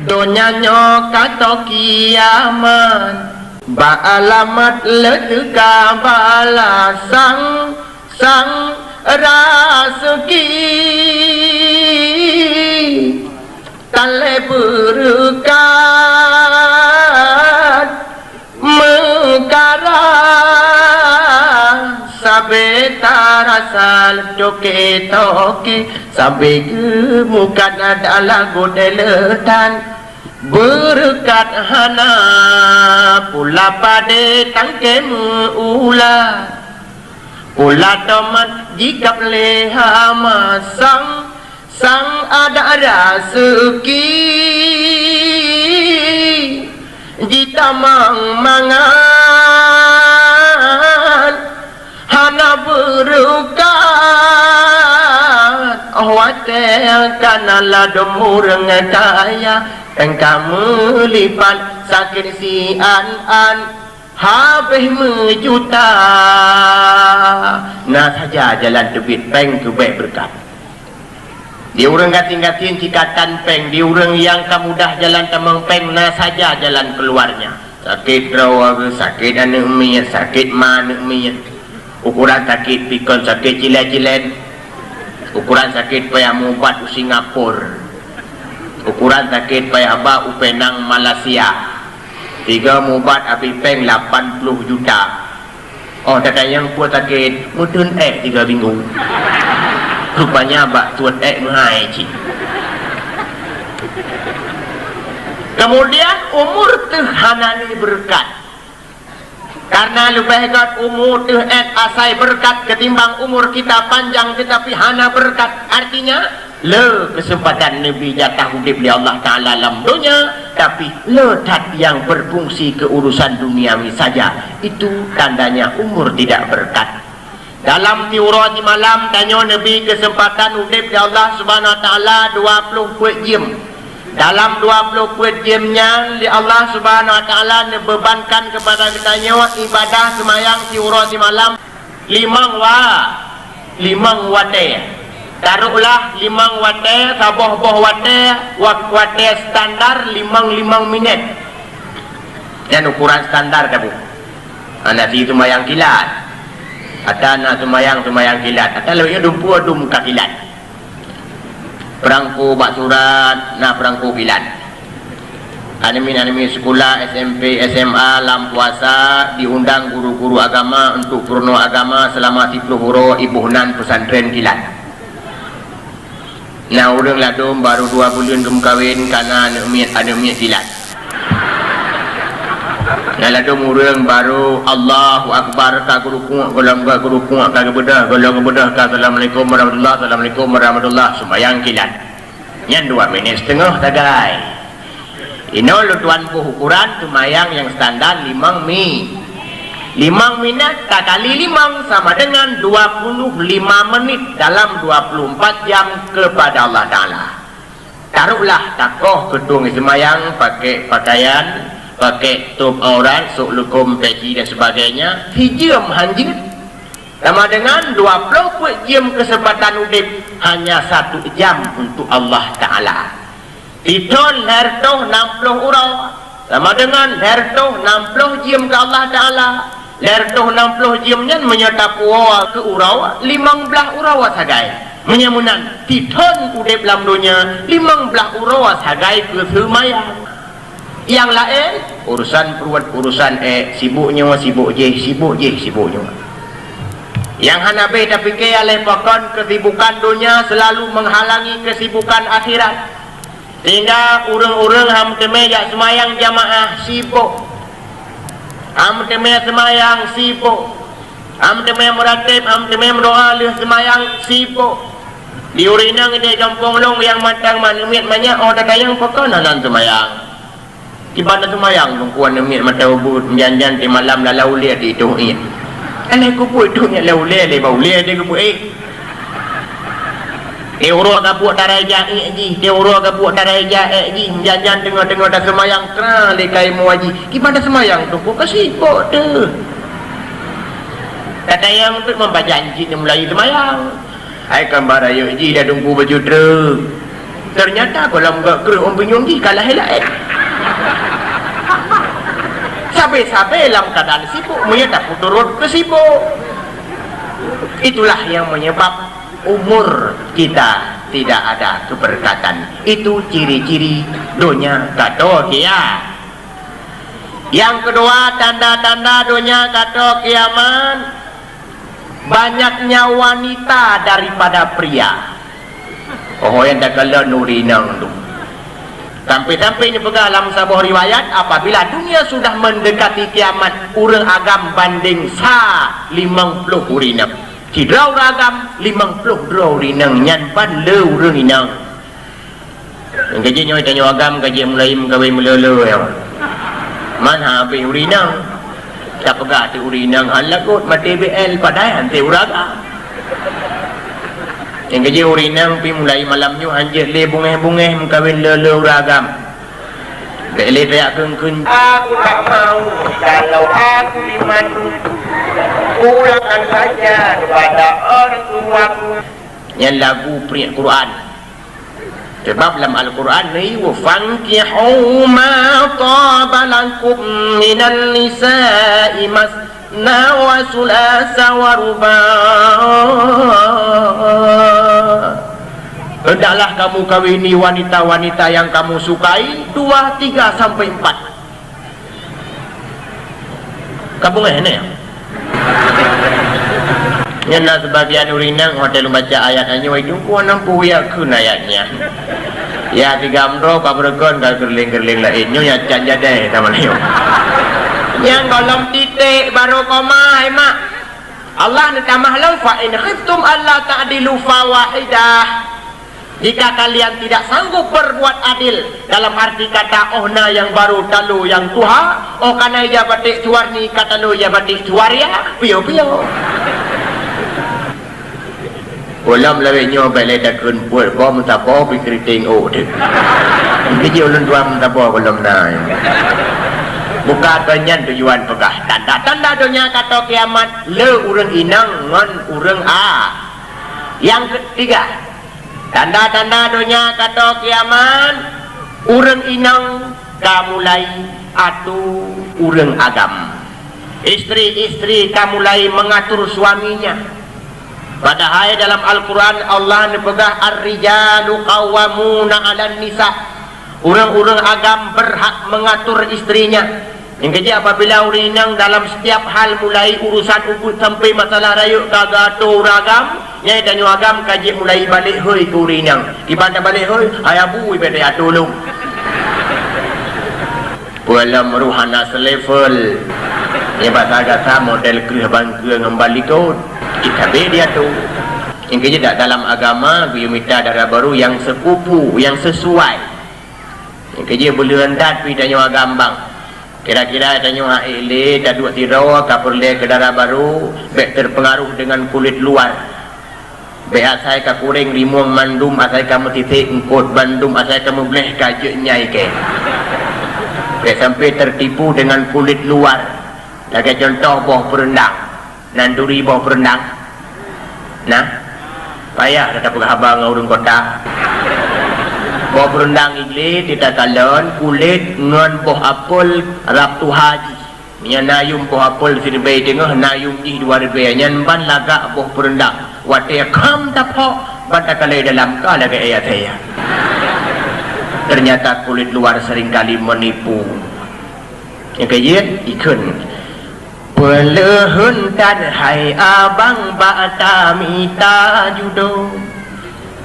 Donyanya kata kiamat, ba'alamat ledeka balasang sang rezeki, tale berkat mekara sabe tarasal toke toke sabe kemukan adalah godeletan berkat hana pula pade tangke mula pula tomat jika leha masang sang ada rezeki jita mangan hana berkat wate kana ladom urang kaya engkau melipat sakit si an habis mejuta. Nah saja jalan tebit peng tu baik berkat. Di orang gating-gating cikatan peng, di orang yang kamudah jalan tamang peng, nah saja jalan keluarnya. Sakit rawa, sakit anak miyat, sakit mana miyat. Ukuran sakit pikon, sakit cilen-cilen. Ukuran sakit payah mubat u Singapura. Ukuran sakit payah abah u Penang Malaysia. 3 mubat api peng 80 juta. Oh, tata yang kuat sakit mudun 3 minggu. Rupanya abak tuan mahai cik. Kemudian umur tuhanani berkat. Karena lebih kat umur tuhan asai berkat ketimbang umur kita panjang tetapi hana berkat. Artinya le kesempatan Nabi jatah hidup di Allah Ta'ala dalam dunia, tapi le tat yang berfungsi ke urusan duniawi saja. Itu tandanya umur tidak berkat. Dalam tiurah di malam tanya Nabi kesempatan hidup di Allah Subhanahu Wa Ta'ala 20 jam. Dalam 20 jamnya Allah Subhanahu Wa Ta'ala bebankan kepada kita ibadah semayang tiurah di malam 5 wate. Taruhlah 5 wate, saboh-boh wate standar 5 minit. Dan ukuran standar dah bu. Anak si semayang kilat. Ada anak semayang kilat. Ada lebih dumpu muka kilat. Perangku bak surat, nah perangku kilat. Animi sekolah SMP SMA lam puasa diundang guru-guru agama untuk purno agama selama 10 huro ibunan pesantren kilat. Nah orang ladum baru 2 bulan kem kawin karena anemiat kilat. Nah ladum orang baru Allahu Akbar ka guru kuat golong ka guru kuat ka kebedah golong kebedah ka assalamualaikum warahmatullahi sembayang kilat. Yang 2 minit setengah tagai. Ini lu tuan bu ukuran semayang yang standar 5 minit tak kali 5 sama dengan 25 menit dalam 24 jam kepada Allah Ta'ala. Taruhlah takoh gedung semayang pakai pakaian, pakai tutup aurat, sok lukum, peci dan sebagainya, hijam hanjir. Sama dengan 20 jam kesempatan hidup hanya 1 jam untuk Allah Ta'ala. Tidon hertoh 60 urau sama dengan hertoh 60 jam ke Allah Ta'ala. Hertoh 60 jamnya menyerta puawa ke urau 15 urau sagai menyamunan tidon hidup dalam dunia 15 urau sagai ke semayang. Yang lain urusan perut urusan sibuknya. Yang hanabe tapi kaya lepakon kesibukan dunia selalu menghalangi kesibukan akhirat. Sehingga urang-urang ham teme jak semayang jamaah sibuk. Ham teme semayang sibuk. Ham teme meratib, ham teme berdoa leh semayang sibuk. Di urinang dia kampung long yang matang manumit banyak oh datang pakon hanan semayang. Ibadah semayang mengkuan nemit mata ubud janjan di malam lalau lihat itu iya. Alai kupu itu nya lau le bau le dia kupu Euro ka buat daraja ji, euro ka buat daraja ji, janjan tengah-tengah dah semayang kena le kai mu haji. Gimana semayang tu kok kasih kok tu. Kata yang tu membaca janji mulai semayang. Ai gambar ayo ji dah tunggu baju truk. Ternyata kalau enggak kerja orang penyonggi kalah helak sampai-sampai dalam keadaan sibuk menyata turun ke sibuk. Itulah yang menyebab umur kita tidak ada keberkatan. Itu ciri-ciri dunia kata kiamat. Yang kedua, tanda-tanda dunia kata kiamat, banyaknya wanita daripada pria. Oh, yang dah kala nurinang tu. Sampai-sampai ini pegang dalam sebuah riwayat, apabila dunia sudah mendekati kiamat, urang agam banding 50 urinang. Cidrau ragam 50 urinang nyanpan le urang inang. Yang kajinya tanya agam kaji mulai mengkawin melele ya. Mana habis urinang? Tak pegang tu urinang halak kot mati BL padai hantai uraga. Yang kerja urinang pi mulai malamnya anjir le bungeh-bungeh mengkawin lele uragam. Bele teriak keun-keun. Aku tak mau kalau aku dimandu. Pulangkan saja kepada orang tuaku. Yang lagu peringat Quran. Sebab dalam Al-Quran ni wa fankihu ma taba lakum minal nisa'i masna wa sulasa wa ruba'. Hendaklah kamu kawini wanita-wanita yang kamu sukai 2, 3 sampai 4. Kamu ngene ya? Nyana sebagian urinang hotel membaca ayatnya itu ku nampu ya kun ayatnya. Ya digamro kabregon ka gerling-gerling lainnya ya janjade sama niyo. Yang golong titik baru koma mak. Allah tambah lau fa in khiftum alla ta'dilu fawahidah. Jika kalian tidak sanggup berbuat adil, dalam arti kata ohna yang baru talu yang tuha, oh kana ya batik tuarni kata lu ya batik tuaria, piyo-piyo. Ulam lawenya balik dah kumpul bom tapo pikiriting oh tu. Jadi ulun dua tapo ulam nai. Buka banyak tujuan pegah. Tanda-tanda dunia kata kiamat le urang inang ngan urang a. Yang ketiga, tanda-tanda dunia kata kiamat urang inang kamulai atu urang agam. Istri-istri kamulai mengatur suaminya. Padahal dalam Al-Quran Allah nepegah ar-rijalu qawwamuna 'alan nisa. Orang-orang agam berhak mengatur istrinya. Yang kerja apabila urinang dalam setiap hal mulai urusan ubud sampai masalah rayuk kagato ragam, nyai dan agam kaji mulai balik hoi ke urinang. Ibadah balik hoi, ayabu ibadah tolong. Dalam ruhana selevel. Yang bahasa model kerja bangka ngembali kau. Kita dia tu yang kerja tak dalam agama dia minta darah baru yang sekupu yang sesuai yang kerja boleh hendak pergi tanya agambang kira-kira tanya ile dah dua tirawa kapur le ke darah baru baik terpengaruh dengan kulit luar baik asai ka kuring limuang mandum asai kamu titik engkot bandum asai kamu boleh kajak nyai ke baik sampai tertipu dengan kulit luar lagi contoh boh perendang nanduri bawah perendang nah payah dah dapat khabar dengan orang kota bawah perendang igli tidak kalon kulit ngan boh apel rap tu haji nya nayum boh apel sirbai tengah nayum di dua ribai nyan ban lagak boh perendang wate kam tapok bata kalai dalam ka lagi ayat saya ternyata kulit luar seringkali menipu yang kajian ikun pelehunkan hai abang bata mita judo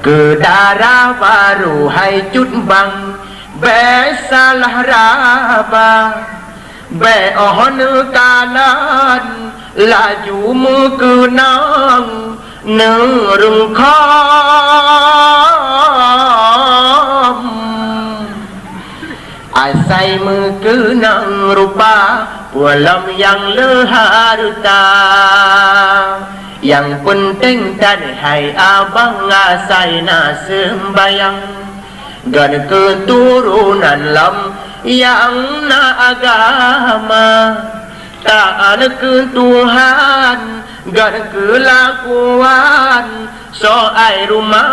ke darah baru hai cut bang besalah raba be ohon kalan laju mukenang nerung kham asai mukenang rupa walam yang leharta yang penting dan hai abang asai na sembayang dan keturunan lam yang na agama taat ke Tuhan gan kelakuan soai rumah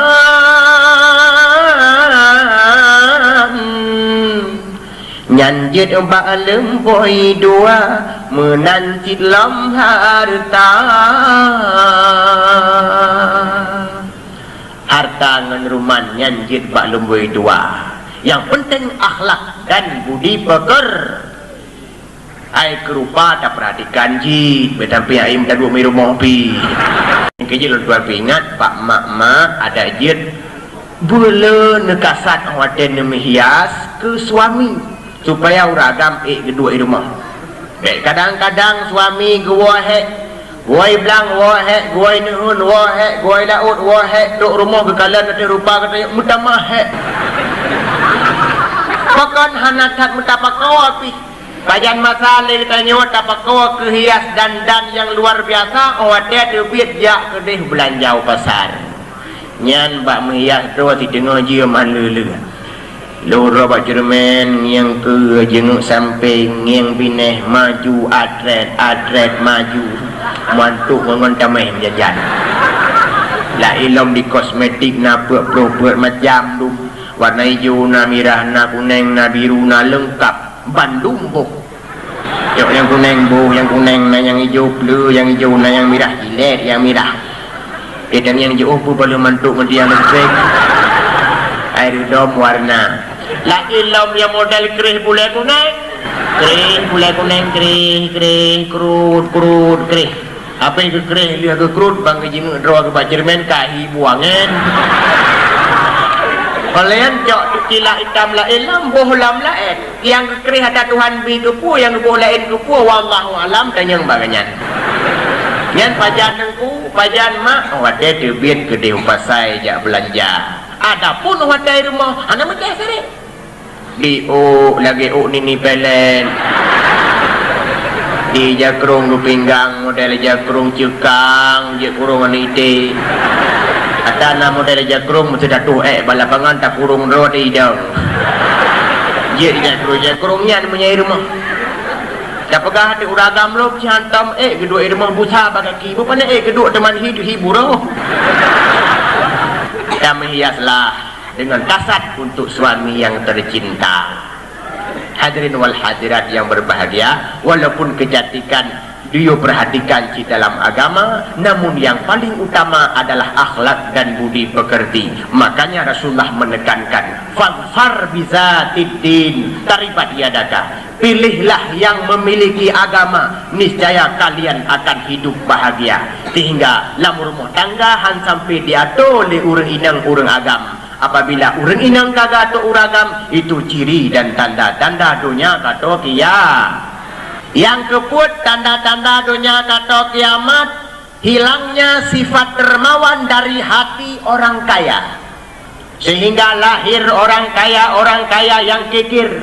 nyanjit balem boy dua menancit lam harta ngan ruman nyanjit balem boy dua. Yang penting akhlak dan budi peker. Ai kerupa tak perhatikan jit betampi ai minta dua mi rumah pi. Kerja lu tuan ingat pak mak ada jit bule nekasat hotel hias ke suami supaya uragam kedua rumah. Baik kadang-kadang suami gua goi blang wahe goi nuhun wahe goi laut wahe duk rumah kekalan ada rupa kata mutamah pakan hanatat mutapakawa pi kajian masalah kita nyawa tapakawa kehias dandan yang luar biasa awatnya duit jak kedih belanja pasar nyan bak menghias tu si tengah dia malulu lura bak cermen yang ke jenguk samping yang bineh maju atret maju mantuk ngon tamai jajan la ilom di kosmetik na puak macam tu warna hijau na merah na kuning na biru na lengkap Bandung boh yang kuning boh yang kuning na yang hijau blue yang hijau na yang merah hilet yang merah dan yang hijau pun perlu mantuk mendiang lengkap air dom warna la ilom yang model kerih bule kuning kerih kerut kerih apa yang kerih lihat ke kerut bang jenguk draw ke bajermen kahi buangan kalian jok kila hitam la ilam boh lam lain yang kerih ada Tuhan bi kepu yang boh lain kepu wallahu alam dan yang baganyan yan pajan nengku pajan mak wade debit gede pasai jak belanja adapun wade rumah ana mecah sare di lagi nini pelen di jakrung pinggang model jakrung cekang jakrung anite atana model jakrung mesti datu balapangan tak kurung roti dong je jakrungnya menyai rumah tak pegah hati uragam lo cantam kedua rumah busa bagaki bukan kedua teman hibur kita menghiaslah dengan kasat untuk suami yang tercinta. Hadirin wal hadirat yang berbahagia, walaupun kecantikan dia perhatikan di dalam agama, namun yang paling utama adalah akhlak dan budi pekerti. Makanya Rasulullah menekankan fadfar bizatiddin taribat yadaka, pilihlah yang memiliki agama, niscaya kalian akan hidup bahagia. Sehingga lamur rumah tanggahan sampai diatur oleh urang inang urang agam. Apabila urang inang kagak atau uragam, itu ciri dan tanda-tanda dunia kata kiamat. Yang keput tanda-tanda dunia kata kiamat, hilangnya sifat dermawan dari hati orang kaya, sehingga lahir orang kaya yang kikir.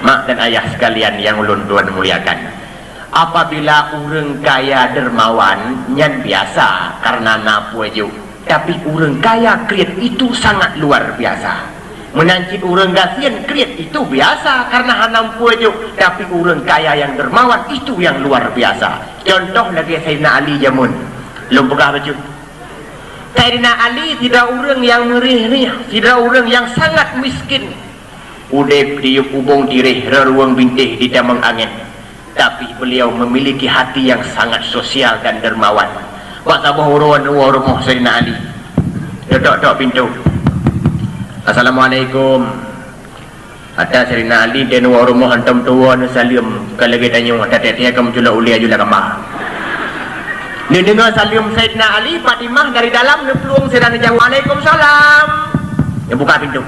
Mak dan ayah sekalian yang ulun tuan muliakan, apabila urang kaya dermawan nyan biasa karena napu aja. Tapi urang kaya kriat itu sangat luar biasa. Menancit urang gasian kriat itu biasa karena hanam pujuk. Tapi urang kaya yang dermawan itu yang luar biasa. Contoh lagi Sayyidina Ali jamun. Belum pegah baju. Sayyidina Ali tidak urang yang merih-rih, tidak urang yang sangat miskin. Udep diup ubung tirih reruang bintih di damang angin. Tapi beliau memiliki hati yang sangat sosial dan dermawan. Waktu bahuruan rumah Sayyidina Ali dok pintu. Assalamualaikum. Ada Sayyidina Ali dan rumah hantam tua salim kalau kita tanya tadi kamu jula ulia jula kamar. Ni dengar salim Sayyidina Ali Fatimah dari dalam nepelung sedang jawab Waalaikumsalam. Dia buka pintu.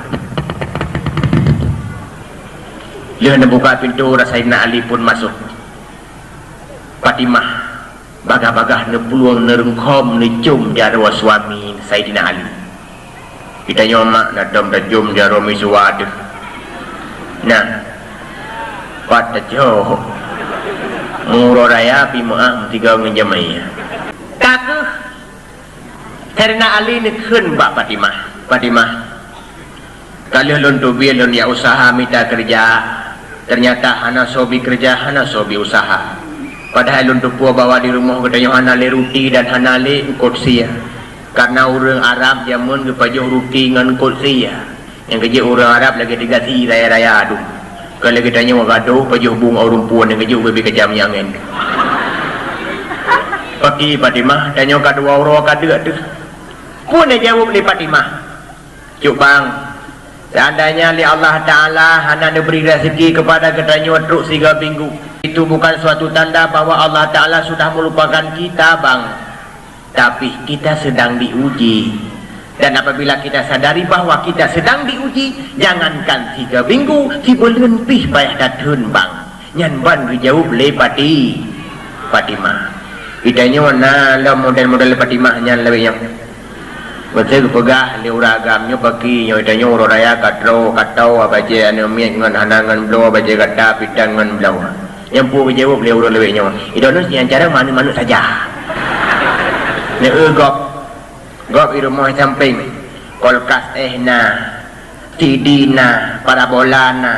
Dia buka pintu, Sayyidina Ali pun masuk. Fatimah bagah-bagah nepuluang nerengkom necum jarwa suami Sayyidina Ali. Kita nyomak nadam dajum jarwa misuwad. Nah, pada jauh muroraya pimaah tiga ngejamai. Kakek Sayyidina Ali nekun Mbak Fatimah. Kalian lontu bielon ya usaha minta kerja. Ternyata hana sobi kerja, hana sobi usaha. Padahal lun tua bawa di rumah katanya hanale roti dan hanale kursi ya. Karena orang Arab jamun kepajuh roti dengan kursi ya. Yang kerja orang Arab lagi digasi raya-raya aduh. Kalau kita tanya gaduh pajuh bunga orang puan yang kerja lebih kejam yang ini. Pagi Fatimah tanya kedua orang kada tu. Pun dia jawab li Fatimah. Cuk bang, seandainya li Allah Ta'ala hanya diberi rezeki kepada katanya truk 3 minggu, itu bukan suatu tanda bahwa Allah Ta'ala sudah melupakan kita bang. Tapi kita sedang diuji. Dan apabila kita sadari bahwa kita sedang diuji, jangankan 3 minggu, 3 bulan pih payah datun bang. Nyan ban dijawab li Fatimah. Kitanya mana lah model-model Fatimah nyan lebih yang Masa kepegah li uragamnya pagi nyo itanya uro raya katro katau apa je anu miak ngan hanangan belawa apa je kata pitan ngan belawa. Yang pu jawab li uro lebih nyo. Idono yang cara manu-manu saja. Ne gop di rumah samping. Kolkas CD na, parabola na.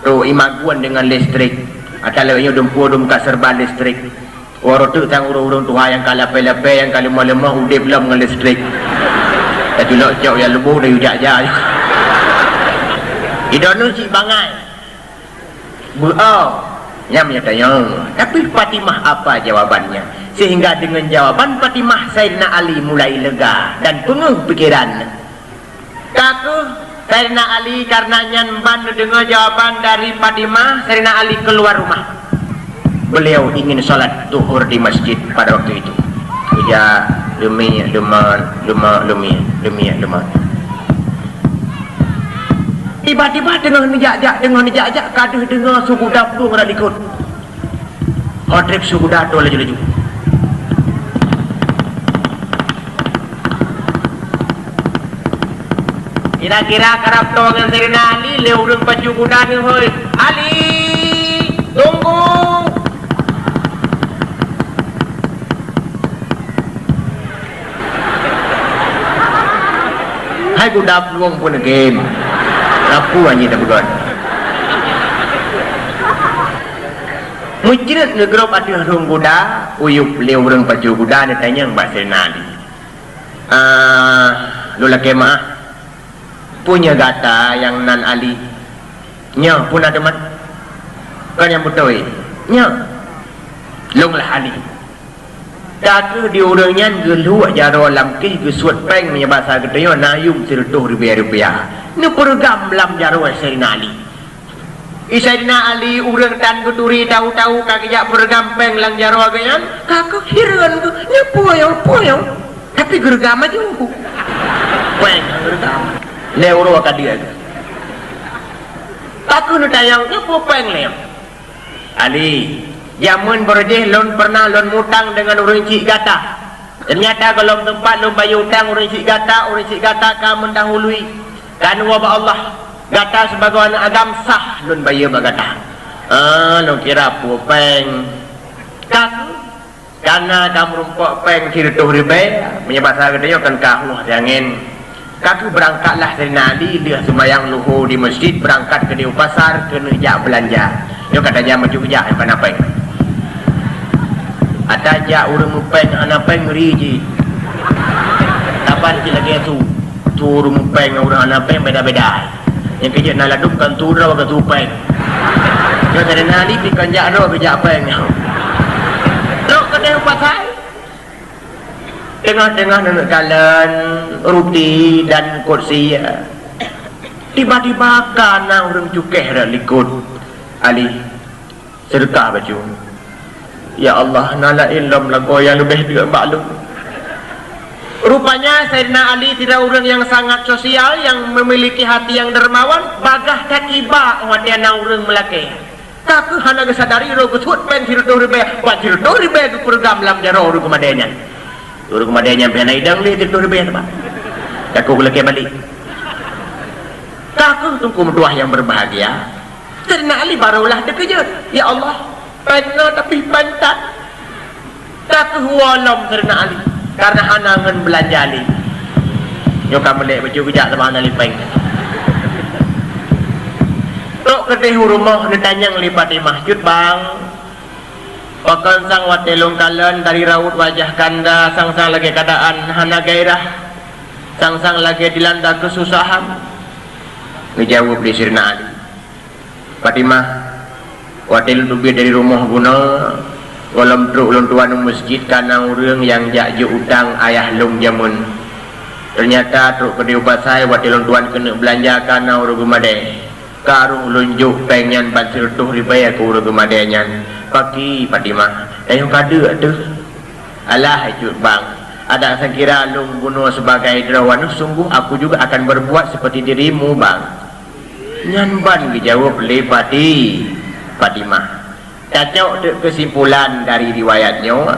Tu imaguan dengan listrik. Atau lebihnya dumpu serba listrik. Waro tu tang urung-urung tuha yang kalape-lape yang kalimah-lemah udip lam dengan listrik. Tapi nak jauh yang lebuh dari ujak-ujak. Idono si bangai. Nyam ya tanya. Tapi Fatimah apa jawabannya? Sehingga dengan jawaban Fatimah Sayyidina Ali mulai lega dan penuh pikiran. Kaku Sayyidina Ali karena nyanban dengar jawaban dari Fatimah, Sayyidina Ali keluar rumah. Beliau ingin salat zuhur di masjid pada waktu itu. Ya lumia. Tiba-tiba dengan nijak kaduh dengar suku dapur ngada ikut. Hodrip suku dapur laju-laju. Kira-kira karap to dengan Sayyidina Ali leurung pacu kuda ni hoi. Ali, tunggu. Hai kuda peluang pun game. Aku hanya dah berdoa. Mungkin negara pada rong kuda, uyup leurung pacu kuda ni tanya Mbak Sayyidina Ali. Lula kemah punya gata yang nan Ali. Nya pun ada man. Kan yang betul. Nya. Longlah Ali. Datu di orangnya gelu jaro lamkih ke suat peng punya bahasa katanya nayum sirtuh rupiah. Ni program lam jaro Sayyidina Ali. Sayyidina Ali urang tan kuturi tahu-tahu kakak program peng lang jaro agayan. Kakak hiran tu. Nya poyo. Tapi gergam aja aku. Peng gergam. Leuro kadia. Aku nu tayangnya nya peng lem. Ali jamun berjeh lon pernah lon mutang dengan orang cik gata. Ternyata kalau tempat lon bayar hutang orang cik gata kan mendahului. Kan wabah Allah gata sebagai anak agam sah lon bayar bagata. Lon kira peng. Kaku karena kamu rumpok peng sirtuh ribe menyebasa katanya kan kahuh jangan. Kaku berangkatlah dari Nali dia sembahyang luhur di masjid, berangkat ke di pasar ke nejak belanja. Yo katanya maju jak apa napai. Ada jak urang mupeng anak peng riji. Kapan kita lagi tu urang mupeng urang anak peng beda-beda. Yang kerja nak ladupkan tu raw ke tu peng. Yo dari Nali pikan jak raw ke jak peng. Terus ke di pasar. Tengah-tengah nak jalan roti dan kursi ya. Tiba-tiba kana orang cukeh dah likut Ali sedekah baju. Ya Allah nala ilm lagu yang lebih juga maklum. Rupanya Sayyidina Ali tidak orang yang sangat sosial, yang memiliki hati yang dermawan, bagah tak iba wadiana orang melaki. Tapi hana kesadari ro kesut pen sirto ribe, buat sirto ribe ke program lam jaro ro kemadanya. Turun kemadanya pena idang li sirto ribe apa? Aku lagi balik. Takut tunggu doa yang berbahagia. Sayyidina Ali barulah terkejut. Ya Allah, pena tapi pantat. Takut walam Sayyidina Ali. Karena hanangan belanja Ali. Nyoka melek baju bijak sama Ali peng. Tok ke rumah ditanyang li Fatimah, "Jut bang, Pakan sang watelung kalan dari raut wajah kanda, sang-sang lagi keadaan hana gairah, sang-sang lagi dilanda kesusahan. Ngejawab di Sirna Ali, Fatimah, watel dubi dari rumah guna, walam truk ulun tuan masjid karena orang yang jakju utang ayah lung jamun. Ternyata truk kedai ubat saya watel tuan kena belanja karena urut gemadai. Karung lunjuk pengen bansil tuh dibayar ke urut gemadainya. Pagi Fatimah, yang kada tu, alah cut bang. Ada saya kira lung bunuh sebagai derawan, sungguh aku juga akan berbuat seperti dirimu bang. Nyanban dijawab oleh Fatimah. Cacok kesimpulan dari riwayatnya.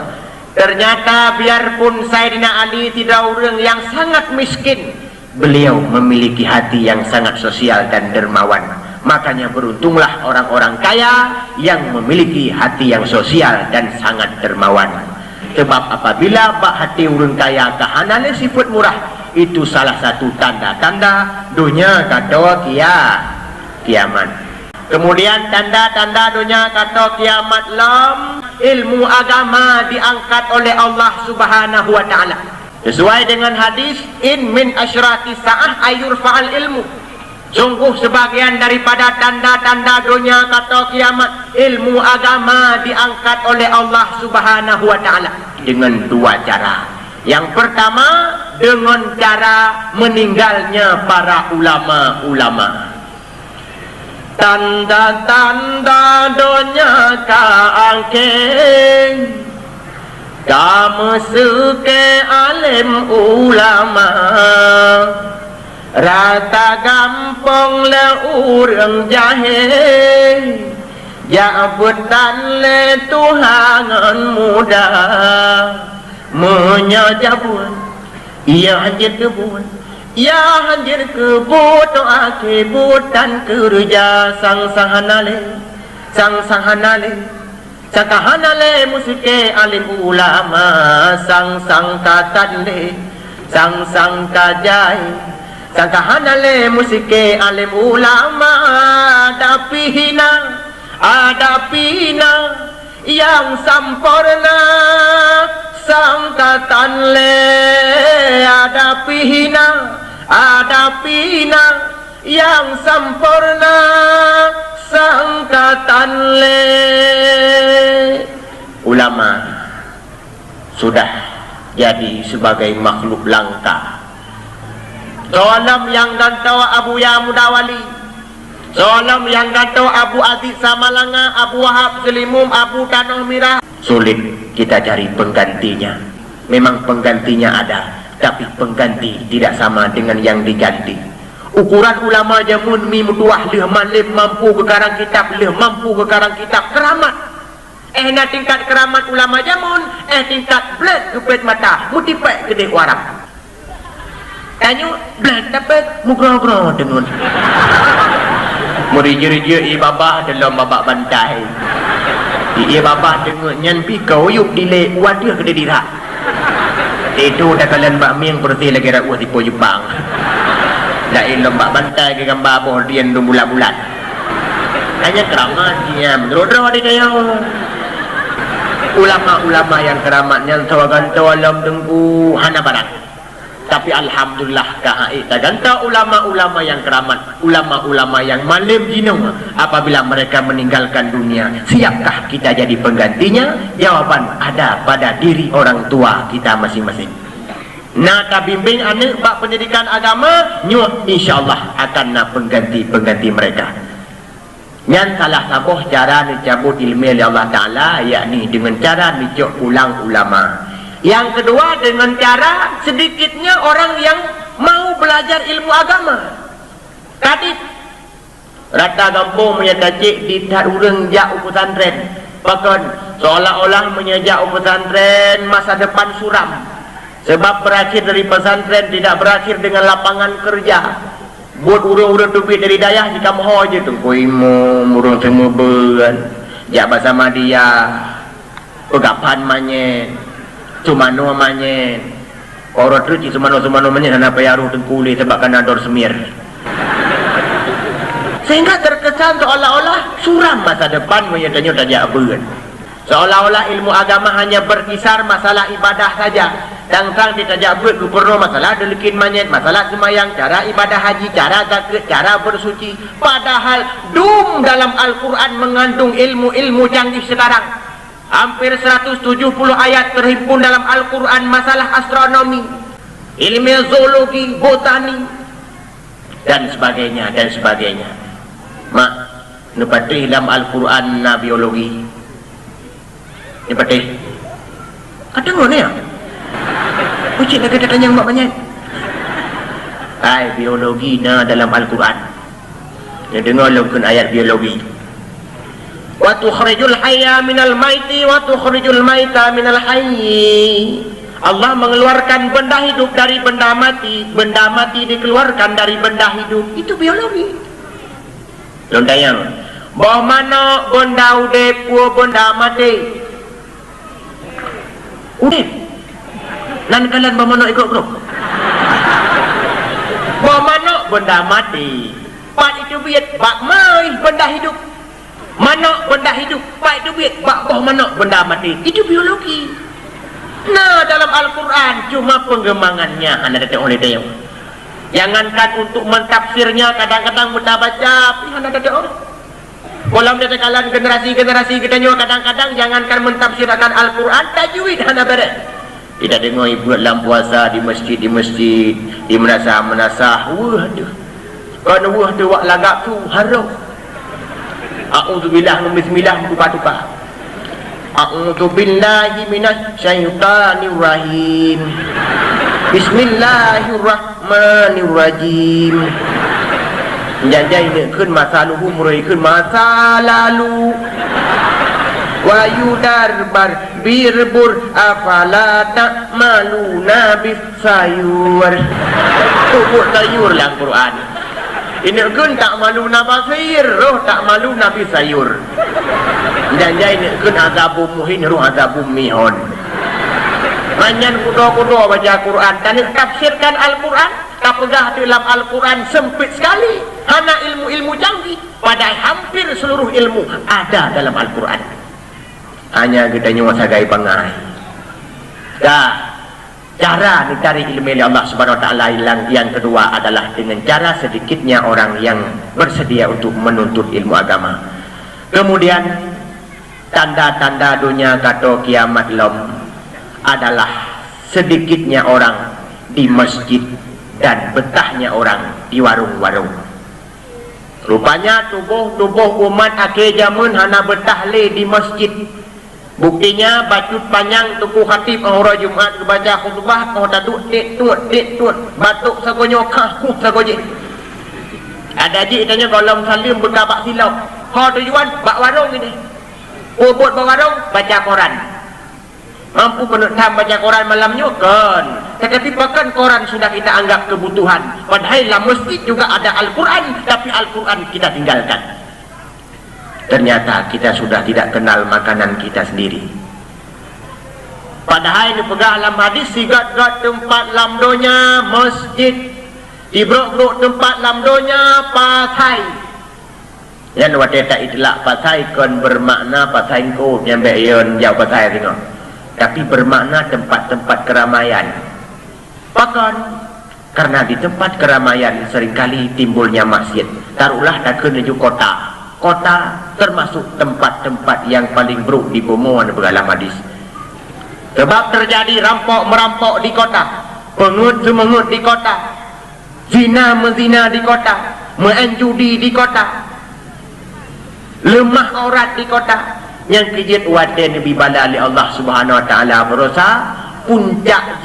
Ternyata biarpun Sayyidina Ali tidak orang yang sangat miskin, beliau memiliki hati yang sangat sosial dan dermawan. Makanya beruntunglah orang-orang kaya yang memiliki hati yang sosial dan sangat dermawan. Sebab apabila bak hati orang kaya kahanane sifat murah, itu salah satu tanda-tanda dunia kata kiamat. Kemudian tanda-tanda dunia kata kiamat lam, ilmu agama diangkat oleh Allah Subhanahu wa taala. Sesuai dengan hadis, in min asyrati sa'ah ayurfa'al ilmu. Sungguh sebagian daripada tanda-tanda dunia kata kiamat, ilmu agama diangkat oleh Allah Subhanahu wa taala dengan dua cara. Yang pertama, dengan cara meninggalnya para ulama-ulama. Tanda-tanda dunia kaangkeng, kamu suke alim ulama, rata gampang le urang jahil, jabutan le Tuhan muda, menyajabun, ia hancur kebun, ia hancur kebun, doa kebutan kerja sang hanale, sakahanale musike alim ulama, sang katanle, sang kajai. Sangkahanale musike alim ulama, ada pina yang sampurna, sangkatanle ada pina yang sampurna, sangkatanle. Ulama sudah jadi sebagai makhluk langka. Soalam yang gantawa Abu Ya Mudawali, soalam yang gantawa Abu Aziz Samalanga, Abu Wahab Selimum, Abu Tanoh Mirah. Sulit kita cari penggantinya. Memang penggantinya ada, tapi pengganti tidak sama dengan yang diganti. Ukuran ulama jamun mi mutuah leh malim mampu ke karang kitab, keramat. Na tingkat keramat ulama jamun, tingkat bled gepet mata, mutipek gede warang. Tanyo bled dapat mugra-gra dengan merija-rija babah dalam babak bantai. Babah dengan nyan pi kau yuk dile wadah gede dirak. Itu dah kalian bak miang bersih lagi rak uat tipu Jepang. Dah ilmu bak bantai ke gambar boh dian dum bulat-bulat. Hanya keramat dia menurut di daya. Ulama-ulama yang keramatnya tawagan tawalam tengku hana barang. Tapi alhamdulillah kahai ganta ulama-ulama yang keramat, ulama-ulama yang malim jinung, apabila mereka meninggalkan dunia, siapkah kita jadi penggantinya? Jawaban ada pada diri orang tua kita masing-masing. Nak bimbing anak bak pendidikan agama, nyuh insyaallah akan nak pengganti mereka. Yang salah sabuh cara dicabut ilmu oleh Allah Ta'ala, yakni dengan cara dicok ulang ulama. Yang kedua dengan cara sedikitnya orang yang mau belajar ilmu agama. Tadi rata kampung menyatakan di urang jak pesantren, bahkan seolah-olah menyejak pesantren masa depan suram. Sebab berakhir dari pesantren tidak berakhir dengan lapangan kerja. Buat urang-urang duit dari dayah jika mahu je tu koimo urang semua beran jak bersama dia pegapan manyen cumano manyen orang terus cumano manyen dan apa yaruh tengkuli sebab kena dor semir sehingga terkesan seolah-olah suram masa depan menyatanya tajak beran. Seolah-olah ilmu agama hanya berkisar masalah ibadah saja. Tang-tang ditajak buat gubernur masalah delikin manyet, masalah semayang, cara ibadah haji, cara zakat, cara bersuci. Padahal dum dalam Al-Quran mengandung ilmu-ilmu canggih sekarang. Hampir 170 ayat terhimpun dalam Al-Quran masalah astronomi, ilmu zoologi, botani, dan sebagainya, dan sebagainya. Mak, nepatih dalam Al-Quran na biologi. Nepatih. Kadang mana ya? Ucik nak kata tanya mak banyak. Hai, biologi na dalam Al-Quran. Yang dengar lakukan ayat biologi. Wa tukhrijul hayya minal maiti wa tukhrijul maita minal hayyi. Allah mengeluarkan benda hidup dari benda mati dikeluarkan dari benda hidup. Itu biologi. Lontayang. Bahawa mana benda udip pua benda mati. Udip. Nan kalian bahawa mana ikut grup. Bahawa mana benda mati. Pak itu biat bak mai benda hidup. Mana benda hidup. Pak itu biat bak bahawa mana benda mati. Itu biologi. Nah, dalam Al-Quran cuma pengembangannya anda datang oleh dia. Jangankan untuk mentafsirnya, kadang-kadang mudah baca, anda datang. Kolam dia kalian generasi-generasi kita nyawa kadang-kadang jangankan mentafsirkan Al-Quran, tajwid anda beres. Tidak dengar ibu dalam puasa di masjid, di menasah. Waduh. Kalau waduh wak lagak tu haram. A'udzubillah bismillah tupa-tupa. A'udzu billahi minasy syaithanir rahim. Bismillahirrahmanirrahim. Janjai ni keun masa lalu murai keun masa lalu. Wa yudarbar birbur afala ta'maluna bisayur. Tubuk sayur lah Quran. Ini keun tak malu nabasir, roh tak malu nabi sayur. Janjai ni keun azabum muhin, roh azabum mihon. Manyan kudo-kudo baca Quran dan tafsirkan Al-Quran. Kapegah dalam Al-Quran sempit sekali. Hanya ilmu-ilmu canggih. Padahal hampir seluruh ilmu ada dalam Al-Quran. Hanya kita nyawa sagai pangai. Dah. Cara mencari ilmu oleh Allah Subhanahu Wa Taala yang kedua adalah dengan cara sedikitnya orang yang bersedia untuk menuntut ilmu agama. Kemudian tanda-tanda dunia kata kiamat lom adalah sedikitnya orang di masjid dan betahnya orang di warung-warung. Rupanya tubuh umat akhir zaman hana betahle di masjid. Buktinya bacut panjang tuku khatib orang Jumat baca khutbah kau taduk tuat batuk sagonyo kaku sagoje. Ada je tanya kalau salim berkabak silau. Kau tujuan bak warung ini. Bobot bak warung baca Quran. Mampu kena tam baca Quran malamnya kan. Tetapi bahkan Quran sudah kita anggap kebutuhan. Padahal dalam masjid juga ada Al-Quran, tapi Al-Quran kita tinggalkan. Ternyata kita sudah tidak kenal makanan kita sendiri. Padahal ini pegah dalam hadis sigat-gat tempat lamdonya masjid, dibrok-brok tempat lamdonya pasai. Dan waktu tak itlak pasai kan bermakna pasai ko nyampe yon jauh pasai tengok. Tapi bermakna tempat-tempat keramaian. Bahkan karena di tempat keramaian seringkali timbulnya maksiat. Taruhlah tak menuju kota. Kota termasuk tempat-tempat yang paling buruk di bumi dalam hadis. Sebab terjadi rampok-merampok di kota, pengut-semengut di kota, zina-menzina di kota, menjudi di kota, lemah aurat di kota. Yang kejut wadah Nabi bala oleh Allah Subhanahu Wa Taala berusaha puncak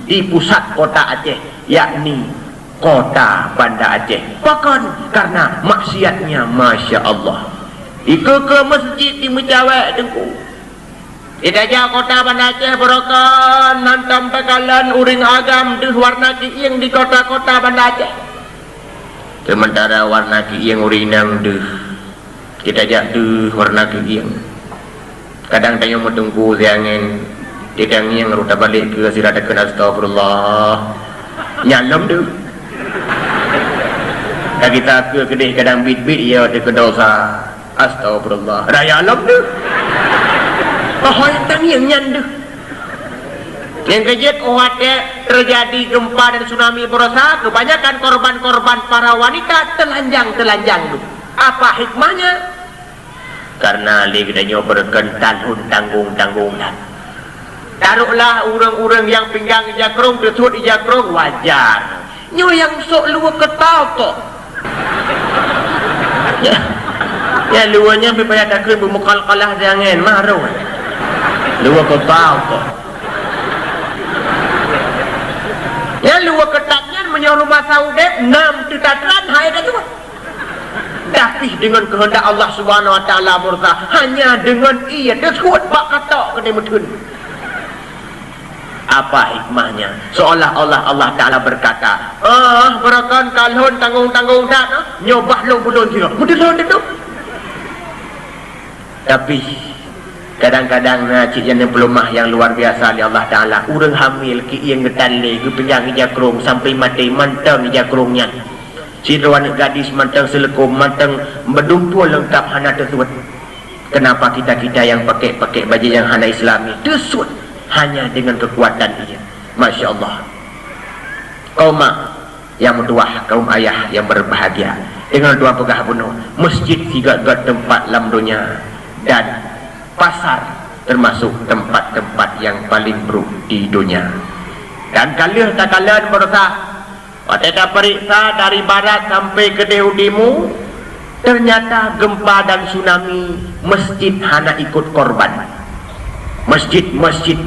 di pusat kota Aceh, yakni kota Banda Aceh. Bahkan karena maksiatnya Masya Allah. Ika ke masjid di Mejawek dengku. Idajah kota Banda Aceh berokan nantam pekalan uring agam di warna kiing di kota-kota Banda Aceh. Sementara warna kiing urinang di kita jatuh warna kiing. Kadang tanya menunggu siangin tidak yang ruta balik ke siradakan astagfirullah nyalem tu. Dan kita ke kedih kadang bit-bit ya dia ke dosa astagfirullah raya alam tu. Pohon tang yang nyandu. Yang kejut terjadi gempa dan tsunami berusaha, kebanyakan korban-korban para wanita telanjang. Apa hikmahnya? Karena liganya berkental tanggung-tanggungan. Taruhlah orang-orang yang pinggang jakrong, tersut jakrong, wajar. Nyo yang sok luar ketau kok. Ya luarnya supaya tak kena bermukal-kalah jangan marah. Luar ketau kok. Ya luar ketatnya menyuruh masa udep 6 tetatan hai dah tu. Tapi dengan kehendak Allah Subhanahu Wa Taala murta hanya dengan ia tersebut bak kata kena mutun. Apa hikmahnya? Seolah-olah Allah Taala berkata, berakan kalhon tanggung-tanggung dak nyobah lo belum sira. Betul tu. Tapi kadang-kadang cik yang pelumah yang luar biasa oleh Allah Ta'ala, orang hamil ki yang ngetale ke penyang jakrung sampai mati mantang jakrungnya. Si anak gadis mantang selekum mantang berdumpul lengkap hana tersebut. Kenapa kita yang pakai baju yang hana Islami tersebut hanya dengan kekuatan dia. Masya Allah. Kaum yang bertuah, kaum ayah yang berbahagia dengan dua pegah bunuh masjid tiga tempat dalam dunia dan pasar termasuk tempat-tempat yang paling buruk di dunia. Dan kalian tak kalian berasa kita periksa dari barat sampai ke Dehudimu, ternyata gempa dan tsunami masjid hana ikut korban. Masjid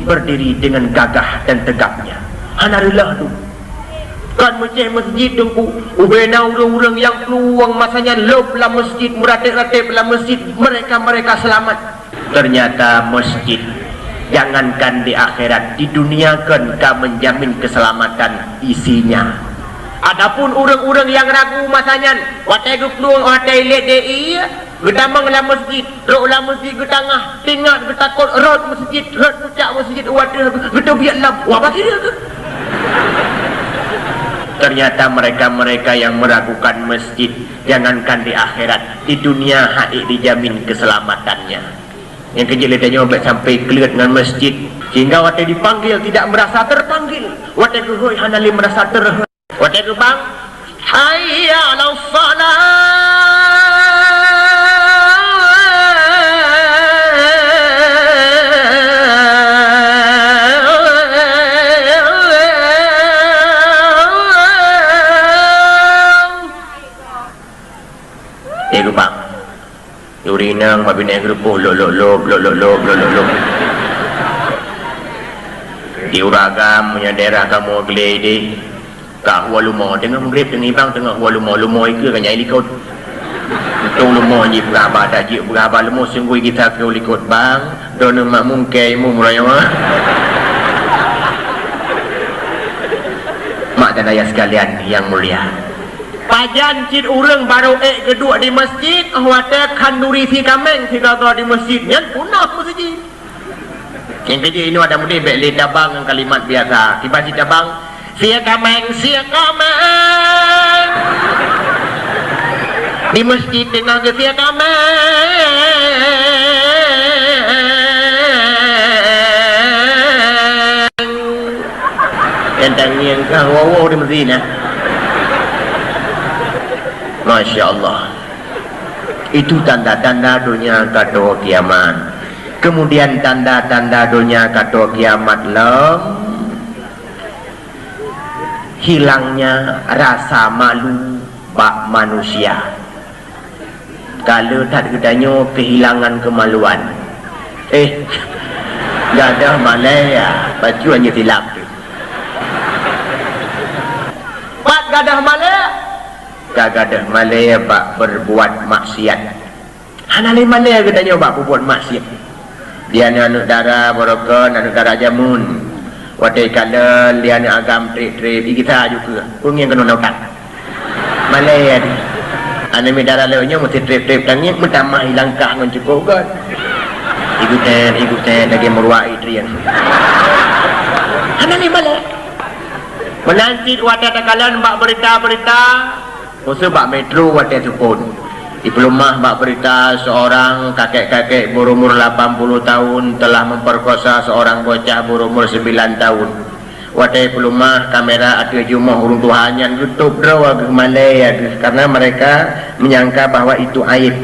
berdiri dengan gagah dan tegaknya. Hana relah tu kan masjid tunggu ubena orang-orang yang peluang masanya lob lah masjid, meratip-ratip lah masjid, mereka selamat. Ternyata masjid jangankan di akhirat, di dunia kan gak menjamin keselamatan isinya. Adapun orang-orang yang ragu masanya watai peluang watai ledei gedamang lah masjid, rok lah masjid getangah, tinggal getakut rot masjid, rot pucak masjid, wadah gedobiak lam, wah bagi dia ke? Ternyata mereka yang meragukan masjid jangankan di akhirat, di dunia haik dijamin keselamatannya. Yang kejeletannya sampai keluar dengan masjid sehingga waktu dipanggil tidak merasa terpanggil, waktu kehoy hanali merasa terhoi, waktu bang hayya 'alas salat bang urinang mabinay grupo lo diuragam menyadera kamu glede ka walumo dengan grip dengan ibang tengah walumo itu kan nyai likut tung lumo ni beraba daji beraba lumo sungguh kita ke likut bang don mak mungkai mu murayawa mak dan ayah sekalian yang mulia. Pajan cid urang baru kedua di masjid, awatnya kanduri si kameng si gagal di masjid, yang punah masjid. Yang kerja ini ada mudah beli dabang dengan kalimat biasa. Tiba si dabang, sia kameng. Di masjid dengan ke sia kameng. Tentang yang kau di masjid ya. Masya Allah. Itu tanda-tanda dunia kata kiamat. Kemudian tanda-tanda dunia kata kiamat hilangnya rasa malu bak manusia. Kalau tak kedanya kehilangan kemaluan. Gak ada malaya, baju hanya silap. Pak gadah malaya. Gagadah malaya bak berbuat maksiat. Hanali malaya katanya bak berbuat maksiat. Dia anak darah borokan, anak darah jamun. Wadai kala dia anak agam trik-trik kita juga. Pun yang kena nautan. Malaya ni. Anak darah lewanya mesti trik-trik tangnya mentamah langkah dengan cukup kan. Ikutan lagi meruai trian. Hanali malaya. Menanti wadah takalan bak berita-berita. Sebab metro wadah supun Di Pelumah bak berita seorang kakek-kakek berumur 80 tahun telah memperkosa seorang bocah berumur 9 tahun. Watai Pelumah kamera ada jumlah urung Tuhan yang YouTube draw ke Malaya karena mereka menyangka bahwa itu aib.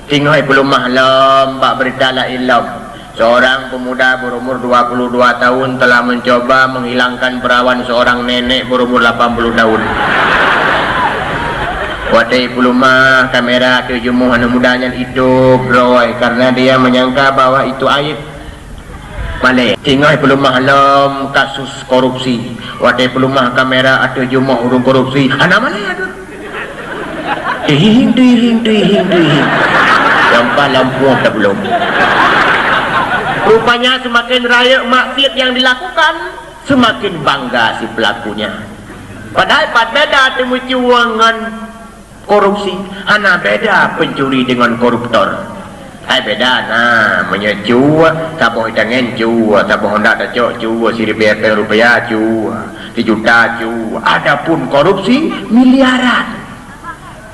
Tinggal Pelumah lom bak berita la ilam. Seorang pemuda berumur 22 tahun telah mencoba menghilangkan perawan seorang nenek berumur 80 tahun. Watai Pelumah kamera terjumuh anak mudanya itu beroi karena dia menyangka bahwa itu aib. Malay tinggal Pelumah lom kasus korupsi. Watai Pelumah kamera terjumuh urung korupsi. Anak Malay ada. Dihing. Sampai lampu tak belum. Rupanya semakin raya maksiat yang dilakukan, semakin bangga si pelakunya. Padahal beda temu cuangan korupsi, hana beda pencuri dengan koruptor. Hai beda nah menyecua, taboh tangan cua, taboh hendak tak cua, si rupiah cua, 1 juta cua. Adapun korupsi miliaran,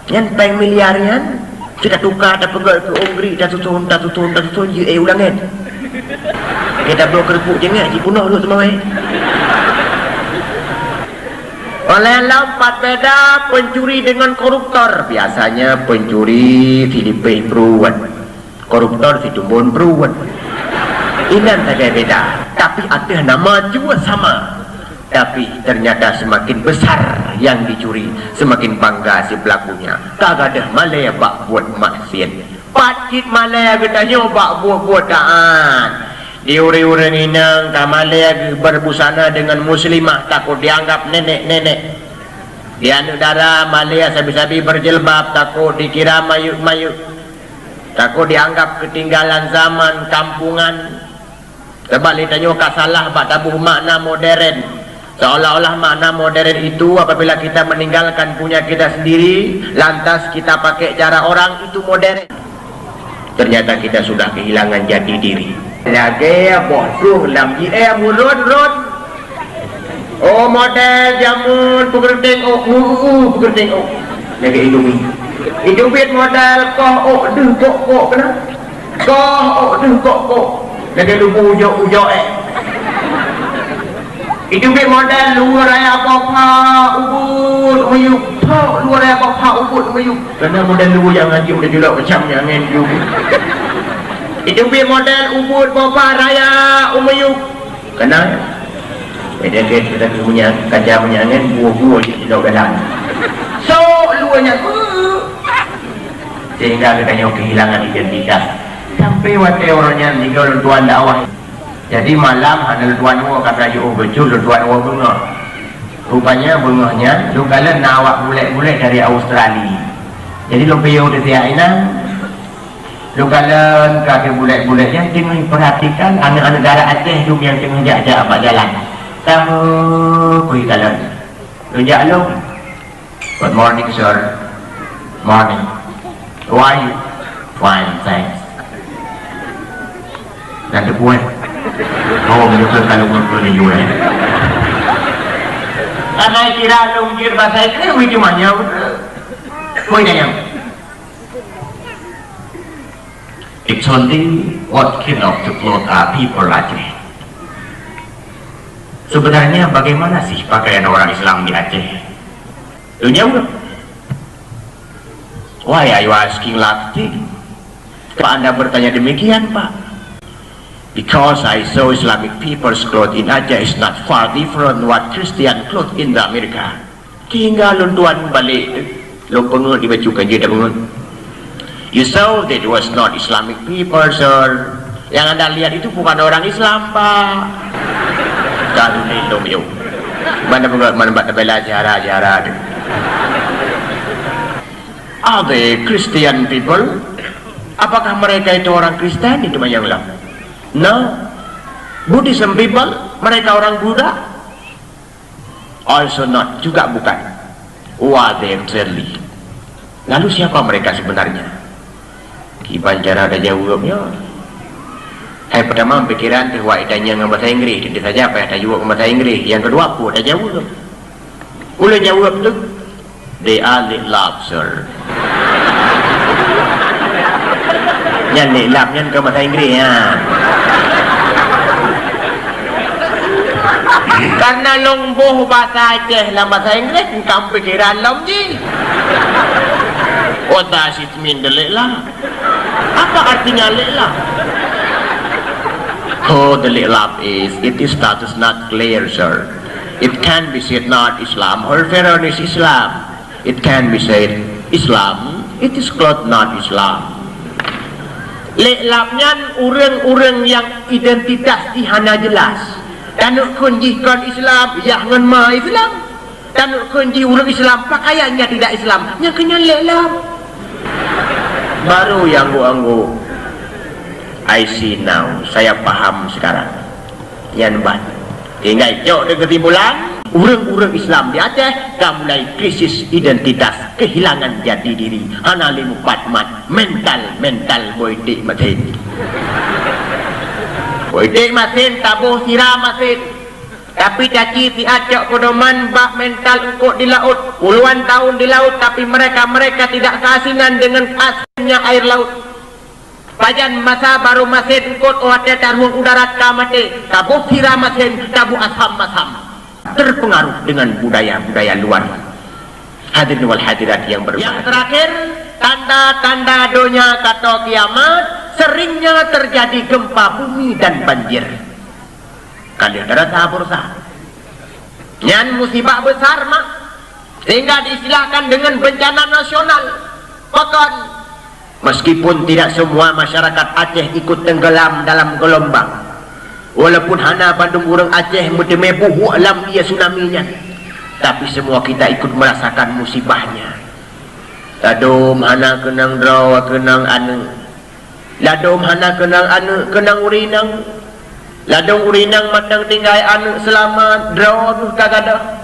nyenteng miliaran, kita tukar tak pegal ke Ongri, tak tutun, ulangan. Kita bawa kerupuk jangan, punah dulu semua. Oleh lompat beda pencuri dengan koruptor. Biasanya pencuri Filipin peruan, koruptor si Tumbon peruan. Inan saja beda, tapi ada nama juga sama. Tapi ternyata semakin besar yang dicuri, semakin bangga si pelakunya. Kagak ada Malaya bak buat maksiat. Pakcik Malaya katanya bak buat daan. Diuri-uri inang Malaya berbusana dengan muslimah takut dianggap nenek-nenek. Di negara Malaya sabi-sabi berjilbab takut dikira mayuk-mayuk, takut dianggap ketinggalan zaman kampungan. Sebab ditanya kasalah bak tabuh makna modern, seolah-olah makna modern itu apabila kita meninggalkan punya kita sendiri lantas kita pakai cara orang, itu modern. Ternyata kita sudah kehilangan jati diri. Lagi bosuh lagi murun. Oh model jamun pegerting pegerting lagi Indomie model kok kena kok lagi lubu ujok Indomie model luar raya apa ubud meyuk luar raya apa ubud meyuk karena model lubu yang ngaji udah julak macam yang ngaji Indomie model ubud bapa raya umeyuk kena beda kita punya kaca punya angin buah-buah di dalam dalam so luarnya sehingga katanya kehilangan identitas sampai waktu orangnya tinggal tuan dakwah. Jadi malam ada tuan wa kata yo betul tuan wa bunga. Rupanya bunganya lu kala nawak bulat-bulat dari Australia. Jadi lu piyo di tiainan lu kala kaki bulat-bulatnya tengah perhatikan anak-anak negara Aceh tu yang tengah jak-jak apa jalan. Tahu kui kala. Lu jak lu. Good morning sir. Morning. Why you? Fine, thanks. Dan buat oh menyusul kalau ngumpul juga karena kira lungkir bahasa itu ujungnya yang it's only what kind of the clothes are people Aceh. Sebenarnya bagaimana sih pakaian orang Islam di Aceh? Dunia udah why are you asking like this? Pak Anda bertanya demikian Pak? Because I saw Islamic people's clothes in Aceh is not far different what Christian clothes in the America. Tinggal luntuan balik, lu pengut dibacukan je dah pengut. You saw that it was not Islamic people, sir. Yang Anda lihat itu bukan orang Islam, Pak. Kalau lindung yo, mana bela jara. Are they Christian people? Apakah mereka itu orang Kristen itu yang bilang? No. Buddhism people, mereka orang Buddha? Also not, juga bukan. Who are they actually? Lalu siapa mereka sebenarnya? Kibancara ada jawabnya. Pertama pikiran tu wak tanya dengan bahasa Inggeris, tentu saja apa yang ada jawab dengan bahasa Inggeris. Yang kedua apa ada jawab? Boleh jawab tu? They are the love, sir. Yang leklapnya ke bahasa Inggris ya. Karena longboh bahasa Aceh dalam bahasa Inggris kamu pikiran long ji. What does it mean the leklap? Apa artinya leklap? Oh, the leklap is its status not clear, sir. It can be said not Islam, or Pharaoh is Islam. It can be said Islam, it is called not Islam. Leklapnya orang-orang yang identitas dihana jelas. Dan nak kunjihkan Islam, jangan ma Islam. Dan nak kunjih orang Islam, pakaiannya tidak Islam. Yang kena leklap. Baru yang anggu I see now, saya paham sekarang. Yang bat. Tinggal jauh dekat bulan, orang-orang Islam di Aceh dah mulai krisis identitas, kehilangan jati diri. Hana limu patmat, mental boidik matin. Boidik matin, tabuh sirah matin. Tapi caci si Aceh kodoman bak mental ukut di laut. Puluhan tahun di laut, tapi mereka tidak keasingan dengan asinnya air laut. Pajan masa baru masin ukut ohatnya taruh udara kamate. Tabuh sirah masin, tabuh asham-asham. Terpengaruh dengan budaya-budaya luar. Hadirin wal hadirat yang berbahagia. Yang terakhir, tanda-tanda donya kata kiamat, seringnya terjadi gempa bumi dan banjir. Kalian ada bursa. Yang musibah besar mak, sehingga diistilahkan dengan bencana nasional. Bahkan meskipun tidak semua masyarakat Aceh ikut tenggelam dalam gelombang, walaupun hana Bandung orang Aceh medemebuh alam ia tsunami-nya, tapi semua kita ikut merasakan musibahnya. Ladom hana kenang draw kenang anu, ladom hana kenang anu kenang urinang, ladom urinang matang tinggai anu selamat draw kagada,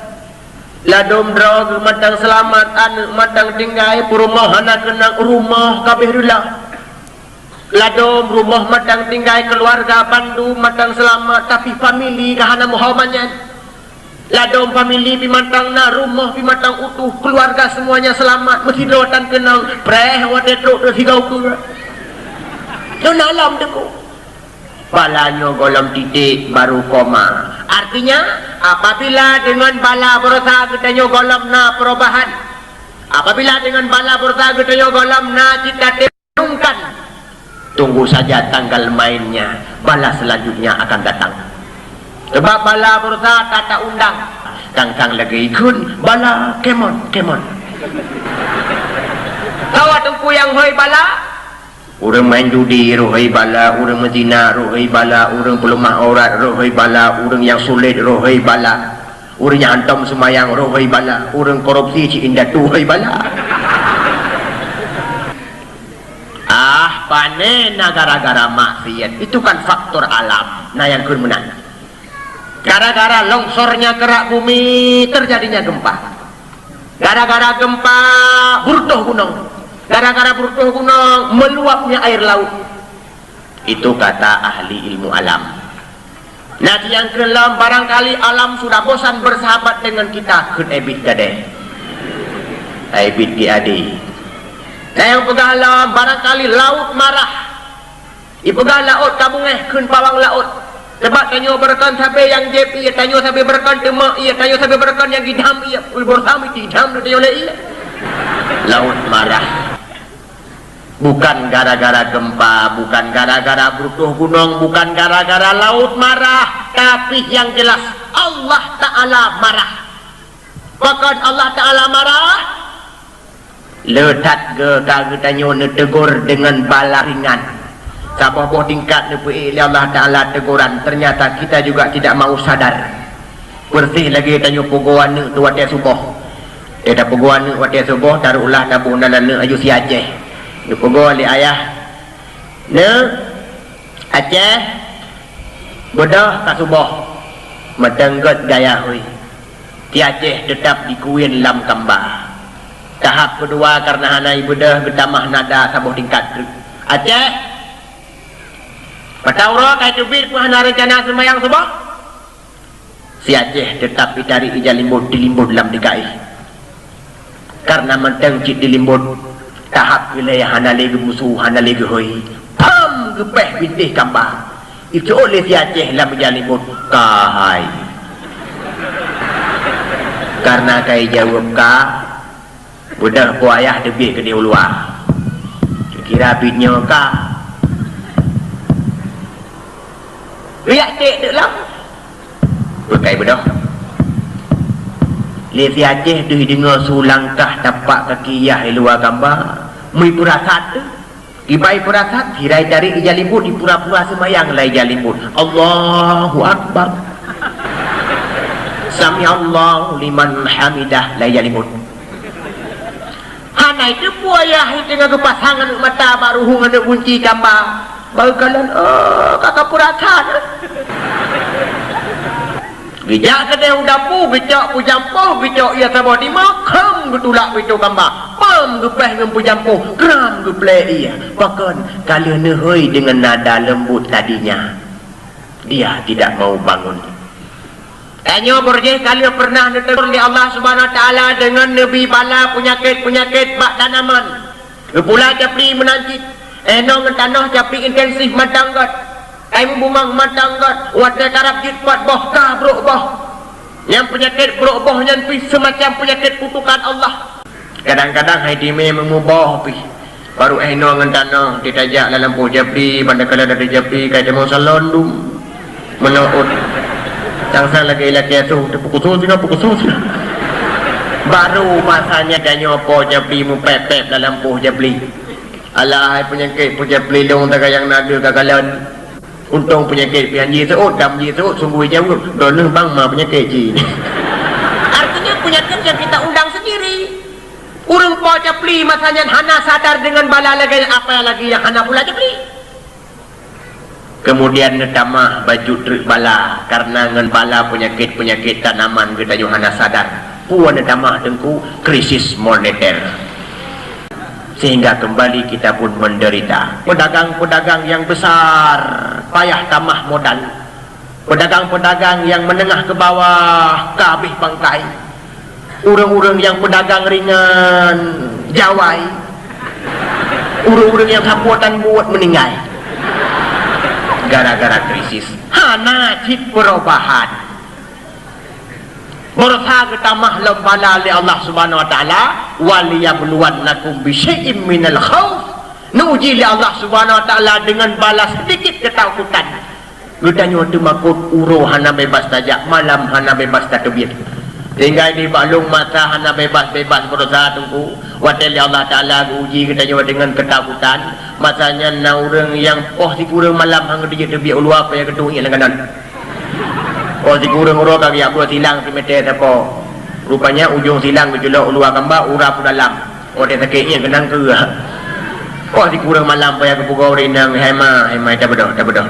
ladom draw matang selamat anu matang tinggai purumah hana kenang rumah kabeh rula. Ladom rumah matang tinggai keluarga Bandung matang selamat tapi family kahana Muhammadnya. Ladom family pimantang na rumah pimantang utuh keluarga semuanya selamat mesti dawatan kenang preh wate truk do sigau ku. Don alam deku. Balanya golom titik baru koma. Artinya apabila dengan bala berusaha kita golom na perubahan. Apabila dengan bala berusaha kita golom na kita tenungkan. Tunggu saja tanggal mainnya, bala selanjutnya akan datang. Sebab bala berusaha kata undang, kang lagi ikut bala kemon. Tawa tungku yang hoi bala, orang main judi rohai bala, orang mezina rohai bala, orang pelumah aurat rohai bala, orang yang sulit rohai bala, orang yang hantam semayang rohai bala, orang korupsi cik indah tu rohai bala. Panena gara-gara maksiat itu kan faktor alam. Nah yang kemudian gara-gara longsornya kerak bumi terjadinya gempa, gara-gara gempa beruntuh gunung, gara-gara beruntuh gunung meluapnya air laut. Itu kata ahli ilmu alam. Nah yang kelam barangkali alam sudah bosan bersahabat dengan kita ke ebit gade ebit giadi. Nah yang pegang alam barangkali laut marah. Ipegang laut kabungeh kun pawang laut. Sebab tanyo berkan sampai yang jep ia tanyo sampai berkan demak ia tanyo sampai berkan yang gidam ia bersami tidam tanyo le ia. Laut marah. Bukan gara-gara gempa, bukan gara-gara runtuh gunung, bukan gara-gara laut marah, tapi yang jelas Allah Ta'ala marah. Bahkan Allah Ta'ala marah letat ke kagetanyo netegur dengan bala ringan. Sabah boh tingkat nepui Allah Ta'ala teguran. Ternyata kita juga tidak mau sadar. Bersih lagi tanyo puguan tu watia subuh. Dia puguan watia subuh taruhlah tabuh nalana ayu si Aceh. Dia puguan li ayah. Ne Aceh bedah tak subuh. Metenggot gaya hui. Ti Aceh tetap dikuin lam kambah. Tahap kedua karena hana ibadah bertamah nada sabuh tingkat Aceh pataura kai tubir ku hana rencana semayang subuh. Si Aceh tetap dari ija limbut dilimbut dalam DKI karena menteng cik dilimbut tahap wilayah hana lagi musuh hana lagi hoi gepeh bintih gambar. Itu oleh si Aceh lah menjalibut kahai. Karena kai jawab ka, budak po ayah debik ke dia luar. Kira bitnya ka. Riak cek dek lah. Berkai bedah. Lihat si Aceh tu dengar sulangkah tapak kaki yah luar gambar. Mui purasat tu. Ibai purasat, hirai cari ijalibut di pura-pura semayang lah ijalibut. Allahu Akbar. Sami Allahu liman hamidah lah ijalibut. Hana itu puayah dengan kepasangan mata baru hungan kunci gambar. Baru kalian, kakak purasat. Bijak kedai udapu, bijak pujampo, bijak ia sabah di makam getulak itu gambar. Pam gepeh dengan pujampo, geram geplek ia. Bahkan kalian nehoi dengan nada lembut tadinya. Dia tidak mau bangun. Tanya berjeh kalian pernah ditegur oleh Allah Subhanahu Wa Taala dengan nebi bala penyakit-penyakit bak tanaman. Pula capli menanjit. Enong tanah capli intensif matanggat. Kain bumang matanggat, wadah karab jitpat boh kah bro boh. Yang penyakit bro boh yang pi semacam penyakit kutukan Allah. Kadang-kadang hai dime mengubah pi. Baru eno ngan tanah ditajak dalam lampu japri, pada kala ada japri kai demo salon dum. Menaut. Tangsa lagi laki tu pukul tu. Baru masanya danyo po japri mu pep-pep dalam lampu japri. Alah hai penyakit japri long tak yang nada kagalan. Untung penyakit pianji seut, dam ji seut, sungguh jauh. Donah bang mah penyakit ji. Artinya penyakit yang kita undang sendiri. Urang po capli masanya hana sadar dengan bala lagi apa lagi yang hana pula capli. Kemudian netamah baju truk bala karena ngan bala penyakit tanaman kita juga hana sadar. Puan netamah tengku krisis moneter. Sehingga kembali kita pun menderita. Pedagang-pedagang yang besar payah tamah modal. Pedagang-pedagang yang menengah ke bawah kabeh pangkai. Urang-urang yang pedagang ringan jawai. Urang-urang yang sapuatan buat meninggal. Gara-gara krisis. Hana cip perubahan. Berusaha kita mahlam bala li Allah Subhanahu Wa Taala waliyabluwannakum bisyai'im minal khauf. Nuji li Allah Subhanahu Wa Taala dengan balas sedikit ketakutan. Gudanya waktu makut uro hana bebas tajak, malam hana bebas takbir. Sehingga di balung mata hana bebas-bebas berusaha tunggu. Waktu li Allah Taala uji gudanya dengan ketakutan. Masanya na orang yang si kurang malam hang dia takbir ulu apa yang kedua yang kanan. Si kurang uro kaki aku silang si meter siapa. Rupanya ujung silang berjulak ulu gambar ura pun dalam. Dia sakitnya kenang ke. Si kurang malam payah ke pukau rinang hema tak bedah.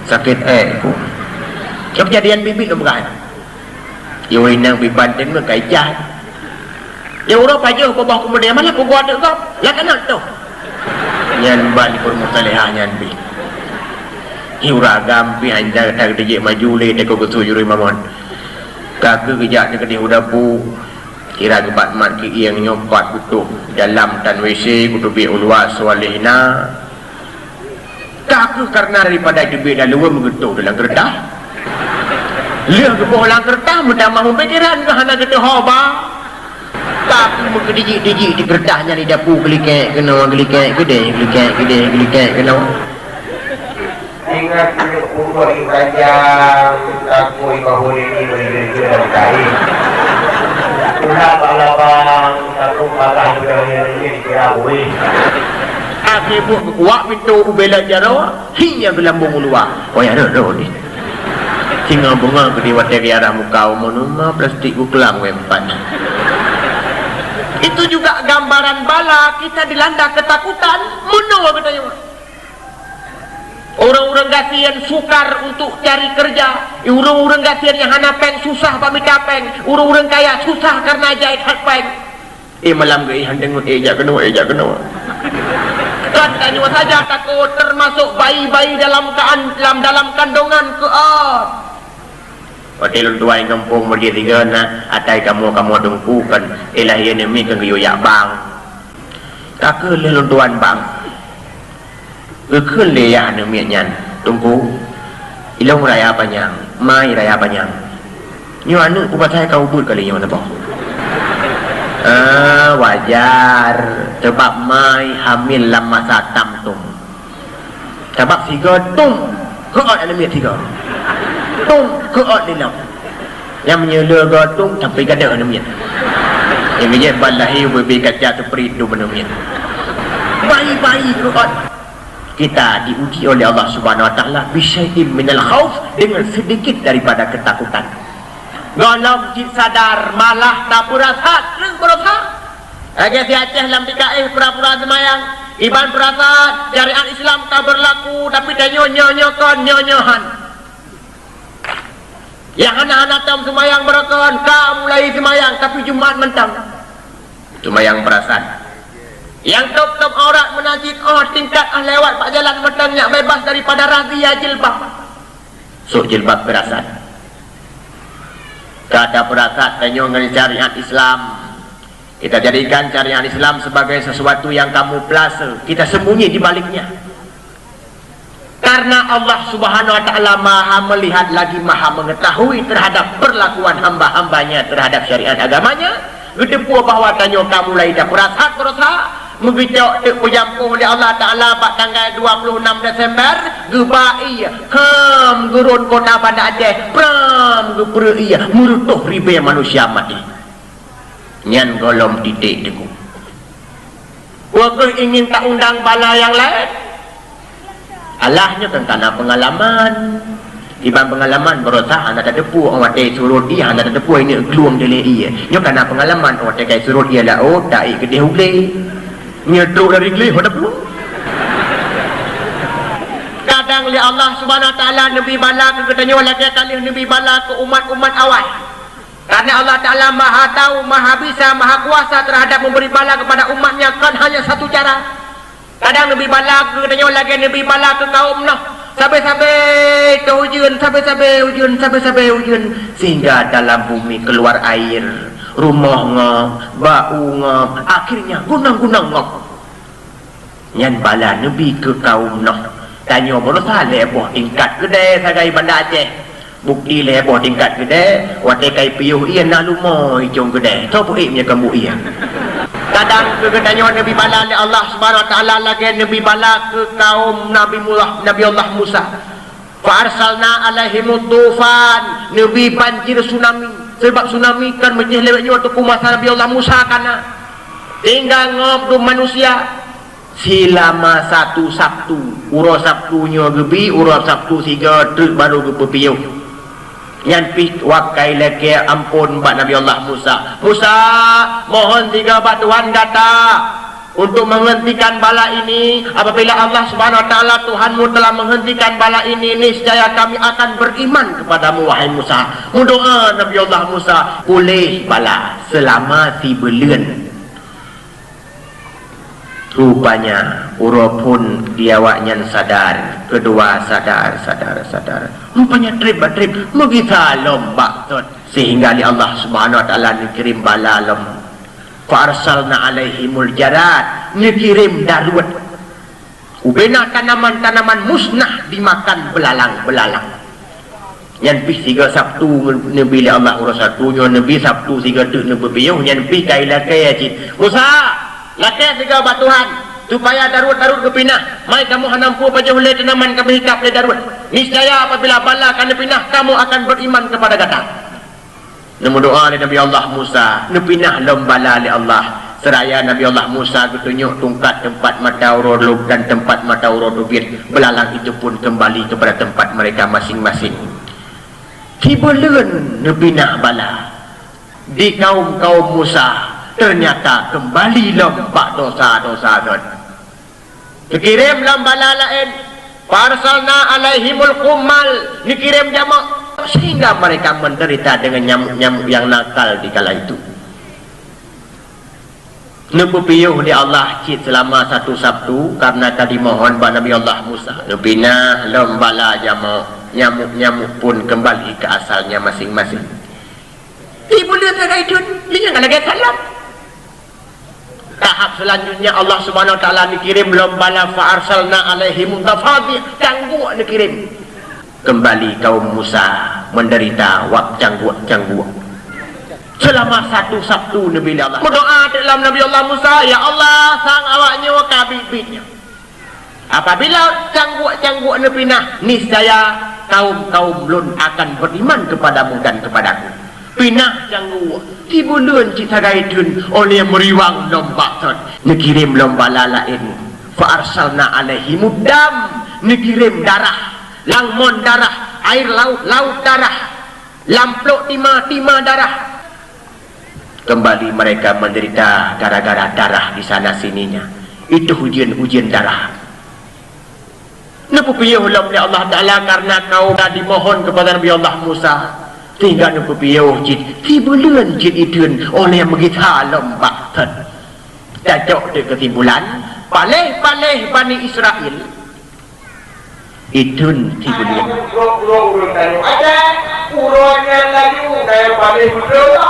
Sakit kejadian bibit tu bukan. Yang rinang bibantin tu kajah. Yang uro pajah bawah kemudian mana pukau ada kau. Lah kanan tu. Nyan balik permutalihah nyan bi. Ura gampi anda tak dijek maju le deko kesu juri mamon. Kakak kejak dekat dia udapu. Kira kebat mat ki yang nyompat butuh dalam tan WC kudu bi ulwa swalihna. Kakak karena daripada debit dah luar menggetuk dalam kertas. Lihat ke bolang kertas mudah mahu pikiran ke hana kita hoba. Tapi muka dijik di kertasnya di dapur gelikek kena gelikek kena. Ingat umur ibrajam aku ikahul ini berdiri dalam kain. Udah balabang aku malah berdiri ini dikirahui. Akhir buat kuat pintu ubela jarawa hingga gelambung luar. Oh ya roh ni. Singa bunga ke dewa dari arah muka umunuma plastik kelam wempan. Itu juga gambaran bala kita dilanda ketakutan. Menua katanya. Orang-orang gasian sukar untuk cari kerja. Orang-orang gasian yang hana peng susah pamita peng. Orang-orang kaya susah karena jahit hak peng. Malam ke dengut ejak kena. Katanya saja takut termasuk bayi-bayi dalam kandungan ke Hotel tua yang kampung berdiri tiga na atai kamu dengkukan ilahi enemi ke yoyak bang. Kakak lelun tuan bang. Gekun leya nemian tunggu ilong raya panjang mai raya panjang nyo anu ubat saya kau ubud kali nyo napa wajar sebab mai hamil lam masa tamtum sebab tiga tum keot ada miat tiga tum keot dilam yang menyela gatung sampai gada ada miat yang menyet balahi bebi kaca seperitu menemiat bayi-bayi keot kita diuji oleh Allah Subhanahu Wa Taala bisyai'in minal khauf dengan sedikit daripada ketakutan. Golong jin sadar malah tak perasaan neng perasaan. Agak si Aceh lam PKI pura-pura semayang iban perasaan syariat Islam tak berlaku tapi dah nyonya-nyokan nyonyohan. Yang anak-anak tam semayang berakon kau mulai semayang tapi Jumat mentang. Semayang perasaan. Yang top-top aurat menajid tingkat lewat pak jalan metangnya bebas daripada razia jilbab. Jilbab perasaan. Tak ada perasaan tanya dengan syariat Islam. Kita jadikan syariat Islam sebagai sesuatu yang kamu kamuflase. Kita sembunyi di baliknya. Karena Allah Subhanahu Wa Taala Maha melihat lagi Maha mengetahui terhadap perlakuan hamba-hambanya terhadap syariat agamanya. Gedepu bahawa tanya kamu mulai dah perasaan Mengicau pejampuh oleh Allah Ta'ala pada tanggal 26 Desember Gebai Kam gurun kota Banda Aceh Pram geperui Merutuh riba manusia mati Nyan golom titik deku Wakil ingin tak undang bala yang lain Allahnya tentang pengalaman Iban pengalaman berusaha anda tak depu orang watai surut ia anda tak depu ini keluang dari ia nyo karena pengalaman orang watai kai surut ia lah oh tak ikut dia hulai nyeduk dari geli ada perlu kadang li Allah Subhanahu Wa Taala Nabi bala ke katanya lagi kali Nabi bala ke umat-umat awal karena Allah Ta'ala Maha tahu Maha bisa Maha kuasa terhadap memberi bala kepada umatnya kan hanya satu cara kadang Nabi bala ke katanya lagi Nabi bala ke kaum noh sampai-sampai ke hujan sampai-sampai hujan sehingga dalam bumi keluar air rumah ngam, bau ngam, akhirnya gunang-gunang ngam. Nyan bala Nabi ke kaum noh. Tanya berusaha leboh tingkat gede sagai Banda Aceh. Bukti leboh tingkat gede, watai kai piuh ia nak lumoy jong gede. Sopo punya kamu ia. Kadang ke tanya Nabi bala oleh Allah Subhanahu Wa Taala lagi Nabi bala ke kaum Nabi Allah Musa. Fa arsalna alaihimut tufan, Nabi banjir tsunami. Sebab tsunami kan menjeh lewatnya waktu kumasa Nabi Allah Musa kana tinggal ngob manusia selama satu Sabtu urus Sabtunya gebi urus Sabtu siga truk baru ke pepiuh yang pih wakai leke ampun bak Nabi Allah Musa mohon tiga bak Tuhan kata untuk menghentikan bala ini apabila Allah Subhanahu Wa Taala Tuhanmu telah menghentikan bala ini niscaya kami akan beriman kepadamu wahai Musa mendoa Nabi Allah Musa pulih bala selama 3 bulan rupanya urapun diawaknya sadar kedua sadar rupanya trip megita lomba sehingga Allah Subhanahu Wa Taala dikirim bala lom Farsalna alaihimul jarad ngirim darurat ubena tanaman-tanaman musnah dimakan belalang yang pih 3 Sabtu Nabi Allah urus satunya Nabi Sabtu 3 tu Nabi piuh yang pih kai lakai ajit Musa lakai 3 batuhan supaya darurat kepinah mai kamu hanampu apa jauh le tanaman kami hikap le darurat niscaya apabila bala akan pinah kamu akan beriman kepada kata Namun doa oleh Nabi Allah Musa Nepinah lombala oleh Allah Seraya Nabi Allah Musa ketunjuk tungkat tempat mata urut dan tempat mata urut ubir belalang itu pun kembali kepada tempat mereka masing-masing Tibulan nepinah bala Di kaum-kaum Musa Ternyata kembali lompak dosa-dosa Dikirim lombala lain Farsalna alaihimul kumal Dikirim jamak sehingga mereka menderita dengan nyamuk-nyamuk yang nakal di kala itu. Nepupiyuh oleh Allah cid selama 1 Sabtu karena tadi mohon bak Nabi Allah Musa. Nepina lombala jamak nyamuk-nyamuk pun kembali ke asalnya masing-masing. Ibu dia tak itu, dia jangan lagi salam. Tahap selanjutnya Allah Subhanahu wa taala dikirim lombala fa arsalna alaihim tafadhi, cangguak dikirim. Kembali kaum Musa menderita wak cangguak selama satu Sabtu Nabi Allah berdoa dalam Nabi Allah Musa, ya Allah sang awaknya wa kabibitnya. Apabila cangguak ni pinah, niscaya kaum lun akan beriman kepadamu dan kepadaku. Pinah cangguak di bulan cita gaitun oleh meriwang lomba tot dikirim lomba lain fa arsalna alaihim dam, dikirim darah, langmon darah, air laut darah, lamplok timah darah. Kembali mereka menderita gara-gara darah di sana sininya. Itu ujian darah. Nepupiyuh oleh Allah Ta'ala karena kau dah dimohon kepada Nabi Allah Musa. Tinggal nepupiyuh jid. Tibulan jid itun oleh megitha lembak ten. Cacok di ketimbulan. Paleh-paleh Bani Israel. Itun tibulan. Ada uruannya lagi dari Bani Israel.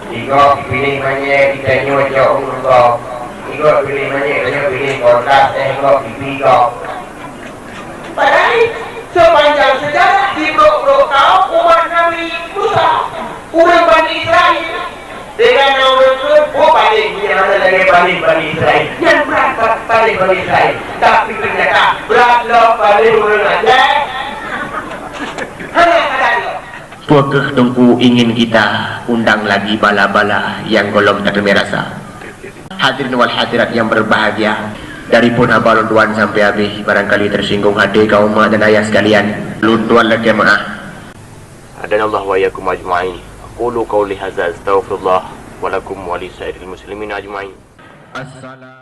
Jika pilih mana kita nyocok untuk, jika pilih mana kita pilih kontak, jika pilih padahal sepanjang sejarah di blok-blok kau umat Nabi Musa, umat Bani Israel dengan orang itu, paling yang ada lagi Bani Israel, yang berangkat Bani Israel, tapi ternyata beratlah paling orang aja, hanya ada dia. Puakah tungku ingin kita undang lagi bala-bala yang golong tak merasa. Hadirin wal hadirat yang berbahagia, dari pun habalun tuan sampai habis, barangkali tersinggung hati kaum mak dan ayah sekalian. Luntuan lagi maaf. Adanallah wa yakum ajma'in. Qulu qawli hadza astaghfirullah wa lakum wa li sa'iril muslimin ajma'in. Assalamualaikum.